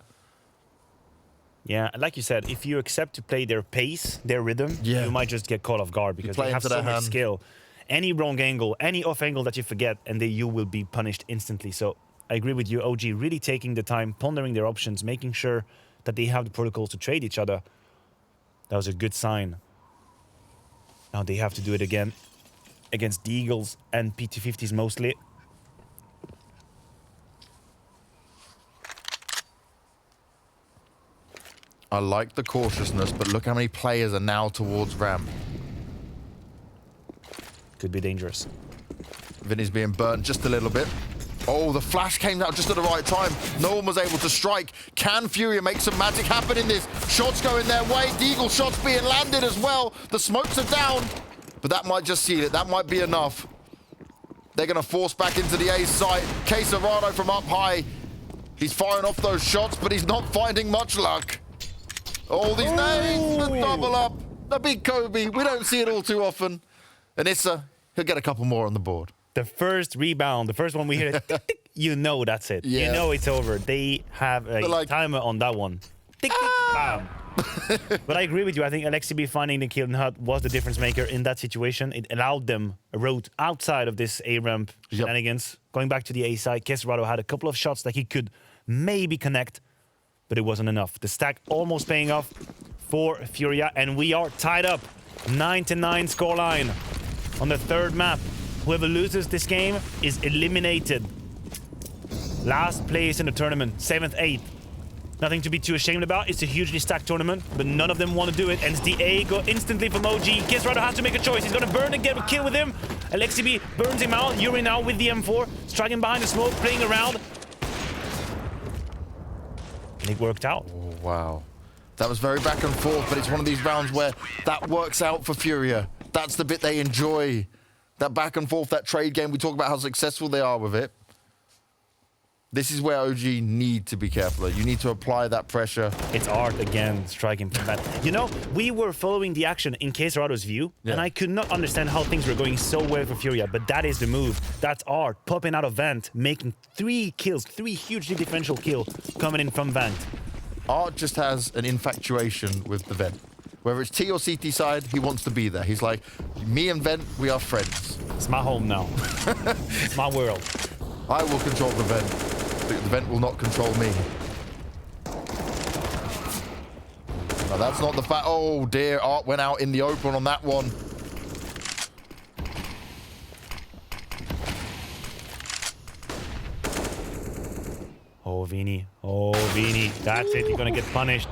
Yeah, and like you said, if you accept to play their pace, their rhythm, you might just get caught off guard because play they have into so their much hand. skill. Any wrong angle, any off angle that you forget, and you will be punished instantly. So I agree with you, OG, really taking the time, pondering their options, making sure that they have the protocols to trade each other. That was a good sign. Now they have to do it again against the Eagles and PT50s mostly. I like the cautiousness, but look how many players are now towards ramp. Could be dangerous. Vinny's being burnt just a little bit. Oh, the flash came out just at the right time. No one was able to strike. Can Furia make some magic happen in this? Shots going their way. Deagle shots being landed as well. The smokes are down, but that might just seal it. That might be enough. They're going to force back into the A site. Queserado from up high. He's firing off those shots, but he's not finding much luck. All these names, the double up, the big Kobe. We don't see it all too often. And Issa, he'll get a couple more on the board. The first rebound, the first one we hear, tick, tick, you know that's it. Yeah. You know it's over. They have a Like, timer on that one. tick, bam. But I agree with you. I think Alexibi finding the kill in Hut was the difference maker in that situation. It allowed them a route outside of this A ramp shenanigans. Going back to the A side, Kesrado had a couple of shots that he could maybe connect, but it wasn't enough. The stack almost paying off for Furia, and we are tied up. 9-9 scoreline on the third map. Whoever loses this game is eliminated. Last place in the tournament, 7th, 8th. Nothing to be too ashamed about. It's a hugely stacked tournament, but none of them want to do it. And the A go instantly from OG. Kesrado has to make a choice. He's going to burn and get a kill with him. Alexibi burns him out. Yuri now with the M4, striking behind the smoke, playing around. And it worked out. Oh, wow. That was very back and forth, but it's one of these rounds where that works out for Furia. That's the bit they enjoy. That back and forth, that trade game. We talk about how successful they are with it. This is where OG need to be careful. You need to apply that pressure. It's Art again, striking from that. You know, we were following the action in Kesrado's view, and I could not understand how things were going so well for Furia, but that is the move. That's Art popping out of Vent, making 3 kills, 3 hugely differential kills coming in from Vent. Art just has an infatuation with the Vent. Whether it's T or CT side, he wants to be there. He's like, me and Vent, we are friends. It's my home now. It's my world. I will control the Vent. The Vent will not control me. No, that's not the fact. Oh dear, Art went out in the open on that one. Oh, Vini. Oh, Vini. That's it. You're going to get punished.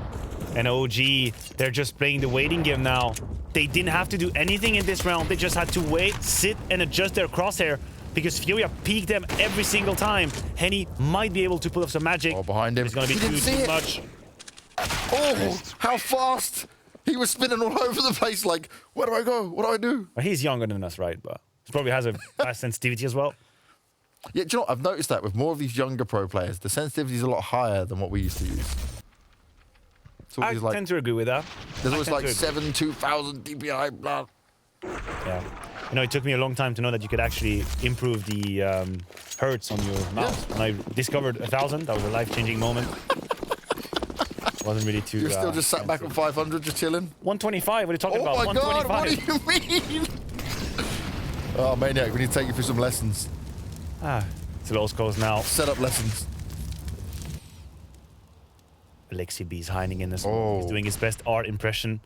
And OG, they're just playing the waiting game now. They didn't have to do anything in this round. They just had to wait, sit, and adjust their crosshair. Because Furia peeked them every single time. Henny might be able to pull off some magic. Oh, behind him. It's going to be too much. Oh, how fast! He was spinning all over the place like, where do I go? What do I do? Well, he's younger than us, right? But he probably has a fast sensitivity as well. Yeah, do you know what? I've noticed that with more of these younger pro players, the sensitivity is a lot higher than what we used to use. I like, tend to agree with that. There's always like 2000 DPI, blah. Yeah. You know, it took me a long time to know that you could actually improve the hertz on your mouse. When I discovered 1000, that was a life-changing moment. Wasn't really too... You're still just sat back on 500, just chilling? 125, what are you talking about? Oh my god, 125. what do you mean? Oh, Maniac, we need to take you through some lessons. It's a low scores now. Set up lessons. Alexibi's hiding in the smoke. He's doing his best Art impression.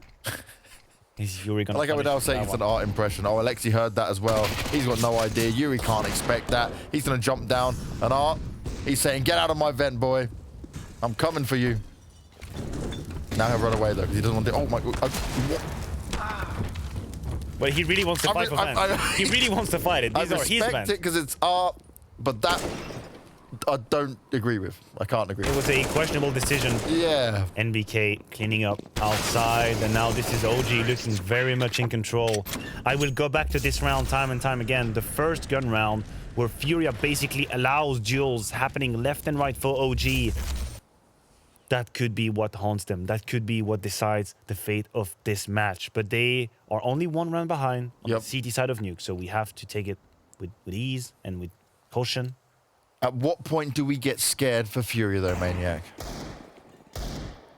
Is Yuri gonna... I like how we're now saying it's an Art impression. Oh, Alexi heard that as well. He's got no idea. Yuri can't expect that. He's going to jump down. And Art, he's saying, get out of my vent, boy. I'm coming for you. Now he'll run away, though, because he doesn't want to... Oh, my God. But he really wants to fight for Vent. He really wants to fight it. These are his Vent. I respect it because it's Art, but that... I don't agree with. I can't agree. It was a questionable decision. Yeah. NBK cleaning up outside, and now this is OG looking very much in control. I will go back to this round time and time again. The first gun round where Furia basically allows duels happening left and right for OG. That could be what haunts them. That could be what decides the fate of this match. But they are only 1 round behind on the CT side of Nuke, so we have to take it with ease and with caution. At what point do we get scared for Furia, though, Maniac?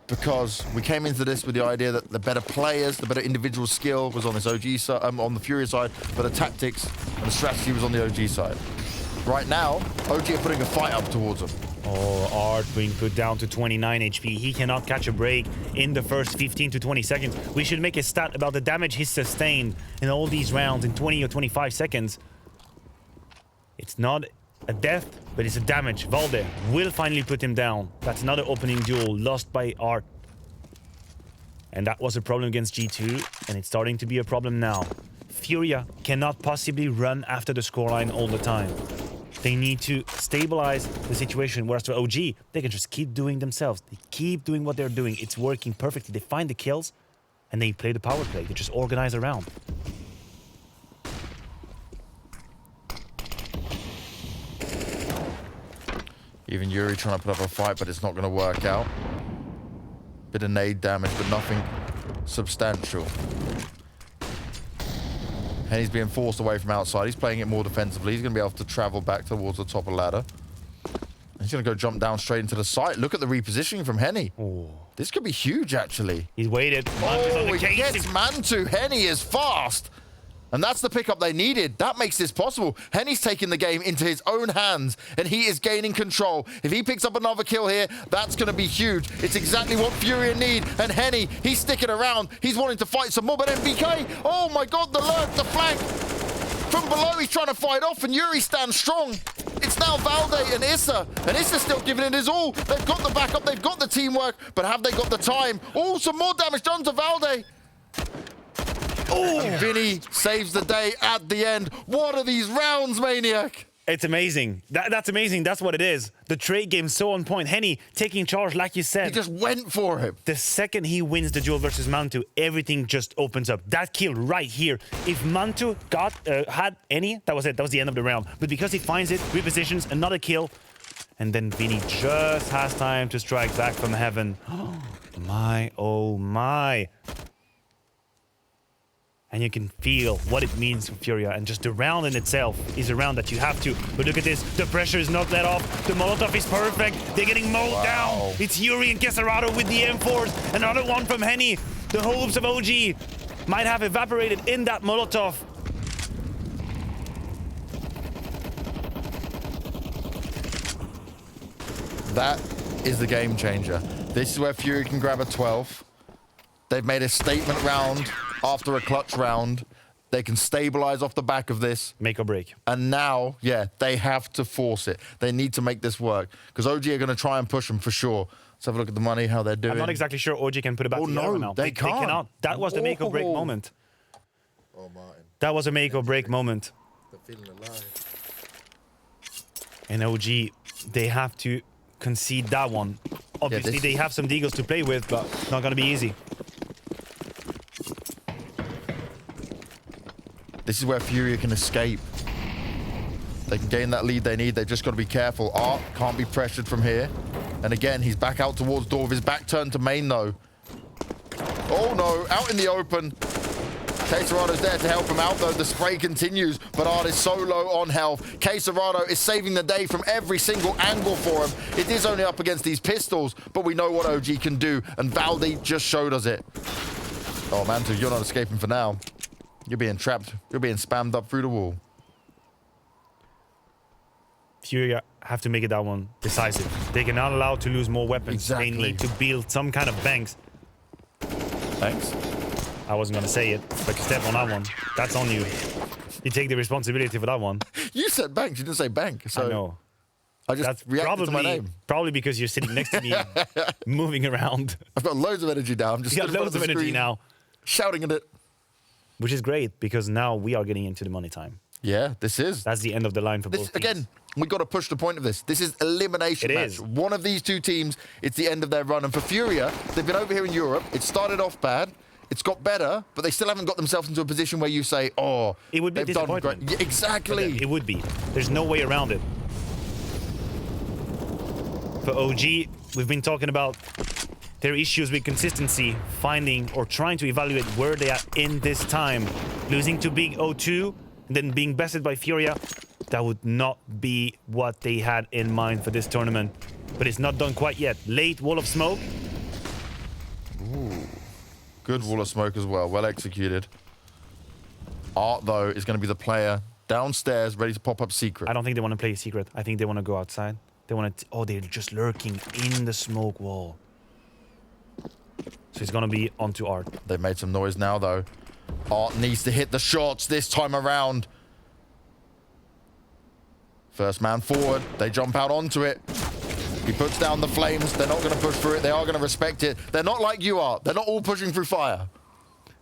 Because we came into this with the idea that the better players, the better individual skill was on this OG side, on the Furia side, but the tactics and the strategy was on the OG side. Right now, OG are putting a fight up towards them. Oh, Art being put down to 29 HP. He cannot catch a break in the first 15 to 20 seconds. We should make a stat about the damage he's sustained in all these rounds in 20 or 25 seconds. It's not a death, but it's a damage. Valde will finally put him down. That's another opening duel lost by Art. And that was a problem against G2, and it's starting to be a problem now. Furia cannot possibly run after the scoreline all the time. They need to stabilize the situation, whereas for OG, they can just keep doing themselves. They keep doing what they're doing. It's working perfectly. They find the kills, and they play the power play. They just organize around. Even Yuri trying to put up a fight, but it's not going to work out. Bit of nade damage, but nothing substantial. And he's being forced away from outside. He's playing it more defensively. He's going to be able to travel back towards the top of the ladder. He's He's going to go jump down straight into the site. Look at the repositioning from Henny. Oh. This could be huge, actually. He's waited. Oh, he gets Mantu. Henny is fast. And that's the pickup they needed. That makes this possible. Henny's taking the game into his own hands, and he is gaining control. If he picks up another kill here, that's going to be huge. It's exactly what Furia need. And Henny, he's sticking around. He's wanting to fight some more, but MBK, oh my God, the lurk, the flank. From below, he's trying to fight off, and Yuri stands strong. It's now Valde and Issa, and Issa's still giving it his all. They've got the backup, they've got the teamwork, but have they got the time? Oh, some more damage done to Valde. Oh, and Vinny saves the day at the end. What are these rounds, Maniac? It's amazing. That's amazing. That's what it is. The trade game's so on point. Henny taking charge, like you said. He just went for him. The second he wins the duel versus Mantu, everything just opens up. That kill right here. If Mantu had any, that was it. That was the end of the round. But because he finds it, repositions, another kill, and then Vinny just has time to strike back from heaven. Oh my, oh my. And you can feel what it means for Furia, and just the round in itself is a round that you have to. But look at this, the pressure is not let off. The Molotov is perfect. They're getting mowed down. It's Yuri and Kesarado with the M4s. Another one from Henny. The hopes of OG might have evaporated in that Molotov. That is the game changer. This is where Furia can grab a 12. They've made a statement round after a clutch round. They can stabilize off the back of this. Make or break. And now, yeah, they have to force it. They need to make this work. Because OG are going to try and push them for sure. Let's have a look at the money, how they're doing. I'm not exactly sure OG can put it back together now. They can't. They cannot. That was the make or break moment. Oh, Martin. That was a make or break moment. They're feeling alive. And OG, they have to concede that one. Obviously, they have some deagles to play with, but it's not going to be easy. This is where Furia can escape. They can gain that lead they need. They've just got to be careful. Art can't be pressured from here. And again, he's back out towards door with his back turned to main, though. Oh, no. Out in the open. Kesarado's there to help him out, though. The spray continues, but Art is so low on health. Kesarado is saving the day from every single angle for him. It is only up against these pistols, but we know what OG can do, and Valde just showed us it. Oh, Mantu, you're not escaping for now. You're being trapped. You're being spammed up through the wall. Furia have to make it that one decisive. They cannot allow to lose more weapons. Exactly. They need to build some kind of banks. Thanks. I wasn't going to say it, but you step on that one. That's on you. You take the responsibility for that one. You said banks. You didn't say bank. So I know. I just That's reacted to my name. probably because you're sitting next to me, moving around. I've got loads of energy now. I'm just You got loads of energy now. Shouting at it. Which is great, because now we are getting into the money time. Yeah, this is. That's the end of the line for both teams. Again, we got to push the point of this. This is elimination It match. is. One of these two teams, it's the end of their run. And for Furia, they've been over here in Europe. It started off bad. It's got better, but they still haven't got themselves into a position where you say, oh, It would be a they've done great. disappointment. Yeah, exactly. It would be. There's no way around it. For OG, we've been talking about their issues with consistency, finding or trying to evaluate where they are in this time. Losing to Big O2, and then being bested by Furia, that would not be what they had in mind for this tournament. But it's not done quite yet. Late wall of smoke. Ooh. Good wall of smoke as well. Well executed. Art, though, is going to be the player downstairs ready to pop up secret. I don't think they want to play secret. I think they want to go outside. They want to... Oh, they're just lurking in the smoke wall. So it's going to be onto Art. They've made some noise now, though. Art needs to hit the shots this time around. First man forward. They jump out onto it. He puts down the flames. They're not going to push through it. They are going to respect it. They're not like you are. They're not all pushing through fire.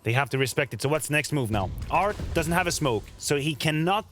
They have to respect it. So what's the next move now? Art doesn't have a smoke, so he cannot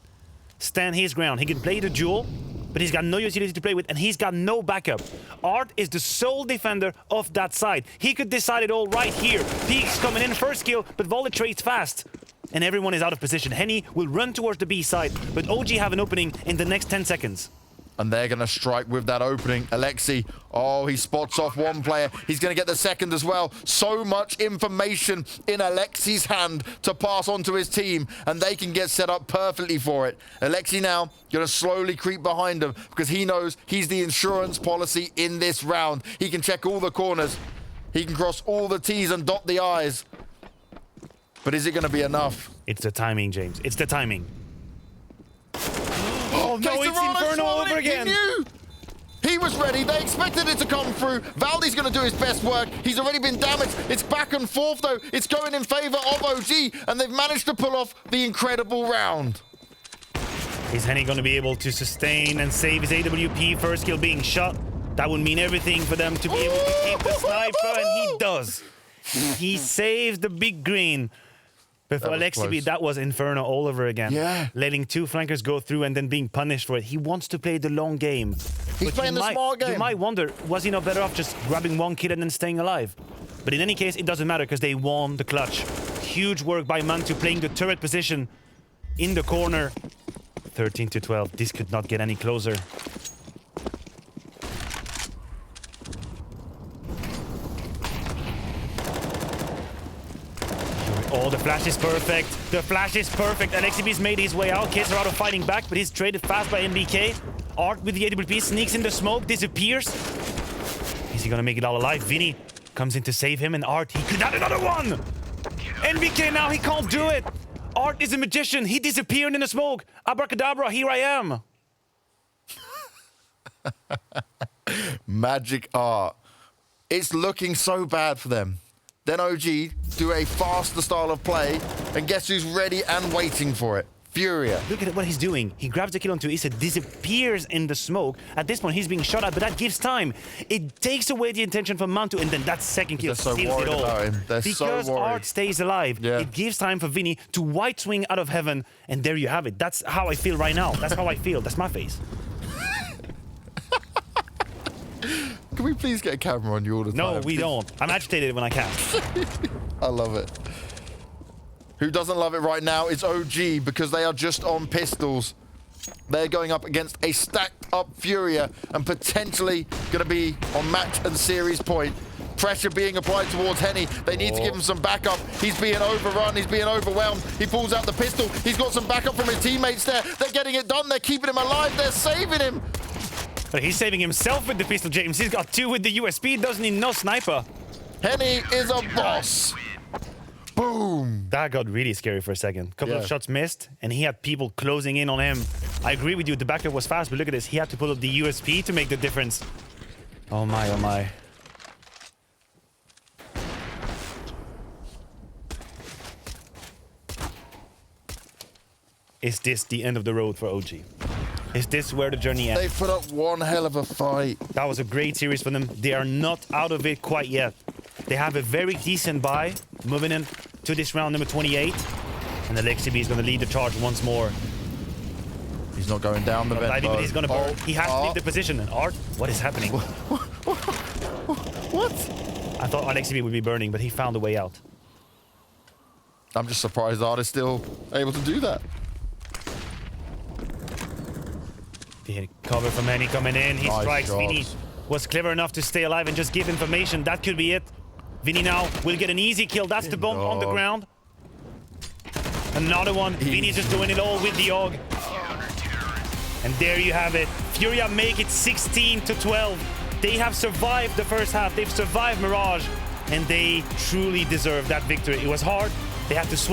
stand his ground. He can play the duel, but he's got no utility to play with, and he's got no backup. Art is the sole defender of that side. He could decide it all right here. Peek's coming in first kill, but Volta trades fast. And everyone is out of position. Henny will run towards the B side, but OG have an opening in the next 10 seconds. And they're going to strike with that opening. Alexi, oh, he spots off one player. He's going to get the second as well. So much information in Alexi's hand to pass on to his team, and they can get set up perfectly for it. Alexi now going to slowly creep behind him because he knows he's the insurance policy in this round. He can check all the corners. He can cross all the T's and dot the I's. But is it going to be enough? It's the timing, James. It's the timing. Oh, no, it's Inferno all over again. He knew. He was ready. They expected it to come through. Valdi's going to do his best work. He's already been damaged. It's back and forth, though. It's going in favor of OG, and they've managed to pull off the incredible round. Is Henny going to be able to sustain and save his AWP? First kill being shot. That would mean everything for them to be able to keep the sniper, and he does. He saves the big green. But for Alexibi, that was Inferno all over again. Yeah. Letting two flankers go through and then being punished for it. He wants to play the long game. He's playing the small game. You might wonder, was he not better off just grabbing one kill and then staying alive? But in any case, it doesn't matter because they won the clutch. Huge work by Mantu playing the turret position in the corner. 13-12. This could not get any closer. Oh, the flash is perfect. The flash is perfect. Alexibi's made his way out. Kids are out of fighting back, but he's traded fast by NBK. Art with the AWP sneaks in the smoke, disappears. Is he gonna make it all alive? Vinny comes in to save him, and Art, he could have another one! NBK now, he can't do it! Art is a magician. He disappeared in the smoke. Abracadabra, here I am. Magic Art. It's looking so bad for them. Then OG do a faster style of play, and guess who's ready and waiting for it? Furia. Look at what he's doing. He grabs the kill onto Issa, disappears in the smoke. At this point, he's being shot at, but that gives time. It takes away the intention from Mantu, and then that second kill They're so seals worried it all. about him. They're because so worried. Art stays alive, Yeah. it gives time for Vinny to white swing out of heaven, and there you have it. That's how I feel right now. That's how I feel. That's my face. Can we please get a camera on you all the time? No, we don't. I'm agitated when I cast. I love it. Who doesn't love it right now is OG because they are just on pistols. They're going up against a stacked up Furia and potentially going to be on match and series point. Pressure being applied towards Henny. They need to give him some backup. He's being overrun. He's being overwhelmed. He pulls out the pistol. He's got some backup from his teammates there. They're getting it done. They're keeping him alive. They're saving him. But he's saving himself with the pistol, James. He's got two with the USP. Doesn't need no sniper. Henny is a boss. Boom. That got really scary for a second. Couple of shots missed, and he had people closing in on him. I agree with you. The backup was fast, but look at this. He had to pull up the USP to make the difference. Oh my, oh my. Is this the end of the road for OG? Is this where the journey ends? They put up one hell of a fight. That was a great series for them. They are not out of it quite yet. They have a very decent buy, moving in to this round number 28. And Alexibi is going to lead the charge once more. He's not going down the vent, But he's going to burn. He has to leave the position. And Art, what is happening? What? I thought Alexibi would be burning, but he found a way out. I'm just surprised Art is still able to do that. The cover from Henny coming in. He strikes. Vinny was clever enough to stay alive and just give information. That could be it. Vinny now will get an easy kill. That's the bomb on the ground. Another one. Vinny just doing it all with the AUG. And there you have it. Furia make it 16-12. They have survived the first half. They've survived Mirage. And they truly deserve that victory. It was hard. They had to swing.